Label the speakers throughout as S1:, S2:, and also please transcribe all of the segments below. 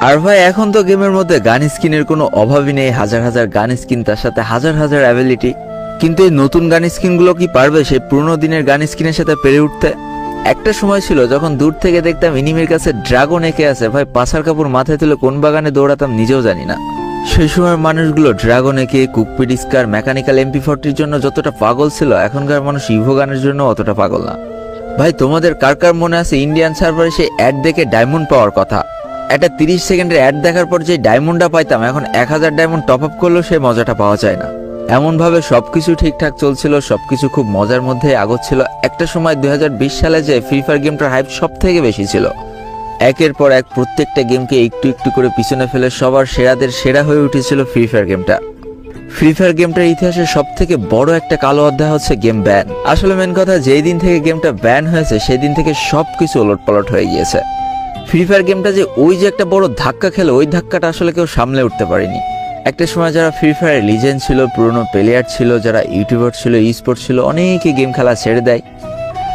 S1: আর ভাই এখন তো গেমের মধ্যে গান স্কিনের কোনো অভাবই নেই, হাজার হাজার গান স্কিন, তার সাথে হাজার হাজার অ্যাবিলিটি। কিন্তু এই নতুন গান স্কিনগুলো কি পারবে সেই পুরনো দিনের গান স্কিনের সাথে পেরে উঠতে? একটা সময় ছিল যখন দূর থেকে দেখতাম এনিমির কাছে ড্রাগন এঁকে আছে, ভাই পাছার কাপড় মাথায় তুলে কোন বাগানে দৌড়াতাম নিজেও জানি না। সেই সময়ের মানুষগুলো ড্রাগন এঁকে, কুকপিট স্কার, মেকানিক্যাল MP40 জন্য যতটা পাগল ছিল, এখনকার মানুষ ইভো গানের জন্য অতটা পাগল না। ভাই তোমাদের কার কার মনে আছে ইন্ডিয়ান সার্ভারে সেই অ্যাড দেখে ডায়মন্ড পাওয়ার কথা? একটা 30 সেকেন্ডের অ্যাড দেখার পর যে ডায়মন্ডটা পাইতাম, এখন 1000 ডায়মন্ড টপ আপ করলেও সেই মজাটা পাওয়া যায় না। এমনভাবে সবকিছু ঠিকঠাক চলছিল, সবকিছু খুব মজার মধ্যে আগোচ্ছিল। একটা সময় 2020 সালে যে ফ্রি ফায়ার গেমটার হাইপ সব থেকে বেশি ছিল। একের পর এক প্রত্যেকটা গেমকে একটু একটু করে পিছনে ফেলে সবার সেরাদের সেরা হয়ে উঠেছিল ফ্রি ফায়ার গেমটা। ফ্রি ফায়ার গেমটার ইতিহাসে সব থেকে বড় একটা কালো অধ্যায় হচ্ছে গেম ব্যান। আসলে মেন কথা, যেই দিন থেকে গেমটা ব্যান হয়েছে সেই দিন থেকে সবকিছু ওলটপালট হয়ে গিয়েছে। ফ্রি ফায়ার গেমটা যে একটা বড় ধাক্কা খেলো, ওই ধাক্কাটা আসলে কেউ সামলে উঠতে পারেনি। একটা সময় যারা ফ্রি ফায়ার লিজেন্ড ছিল, পুরনো প্লেয়ার ছিল, যারা ইউটিউবার ছিল, স্পোর্ট ছিল, অনেকে গেম খেলা ছেড়ে দেয়।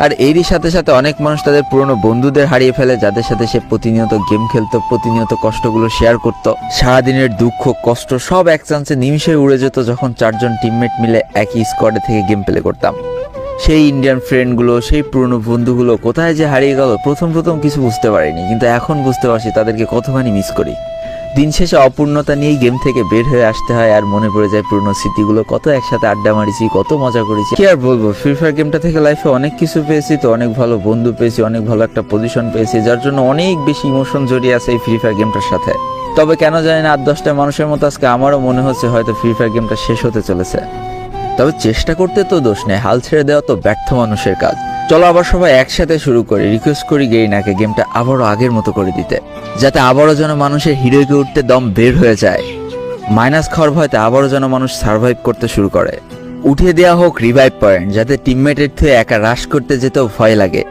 S1: আর এরই সাথে সাথে অনেক মানুষ তাদের পুরনো বন্ধুদের হারিয়ে ফেলে, যাদের সাথে সে প্রতিনিয়ত গেম খেলতো, প্রতিনিয়ত কষ্টগুলো শেয়ার করত। সারাদিনের দুঃখ কষ্ট সব এক চান্সে নিমিশে উড়ে যেত যখন 4 জন টিমমেট মিলে একই স্কোয়াডে থেকে গেম প্লে করতাম। সেই ইন্ডিয়ান ফ্রেন্ডগুলো, সেই পুরনো বন্ধুগুলো কোথায় যে হারিয়ে গেল প্রথম কিছু বুঝতে পারিনি, কিন্তু এখন বুঝতে পারছি তাদেরকে কতখানি মিস করি। দিন শেষে অপূর্ণতা নিয়েই গেম থেকে বের হয়ে আসতে হয়, আর মনে পড়ে যায় পুরনো স্মৃতিগুলো, কত একসাথে আড্ডা মারিছি, কত মজা করেছি। কি আর বলবো, ফ্রি ফায়ার গেমটা থেকে লাইফে অনেক কিছু পেয়েছি, তো অনেক ভালো বন্ধু পেয়েছি, অনেক ভালো একটা পজিশন পেয়েছি, যার জন্য অনেক বেশি ইমোশন জড়িয়ে আছে এই ফ্রি ফায়ার গেমটার সাথে। তবে কেন জানি না 8-10টা মানুষের মতো আজকে আমারও মনে হচ্ছে হয়তো ফ্রি ফায়ার গেমটা শেষ হতে চলেছে। তবে চেষ্টা করতে তো দোষ নেই, হাল ছেড়ে দেওয়া তো ব্যর্থ মানুষের কাজ। চলো আবার সবাই একসাথে শুরু করি। রিকোয়েস্ট করি গেইনাকে গেমটা আবারও আগের মতো করে দিতে, যাতে আবারও যেন মানুষের হিরোকে উঠতে দম বের হয়ে যায়। মাইনাস খাওয়ার ভয়তে আবারও যেন মানুষ সার্ভাইভ করতে শুরু করে। উঠিয়ে দেওয়া হোক রিভাইভ পয়েন্ট, যাতে টিমমেটের থেকে একা রাশ করতে যেতেও ভয় লাগে।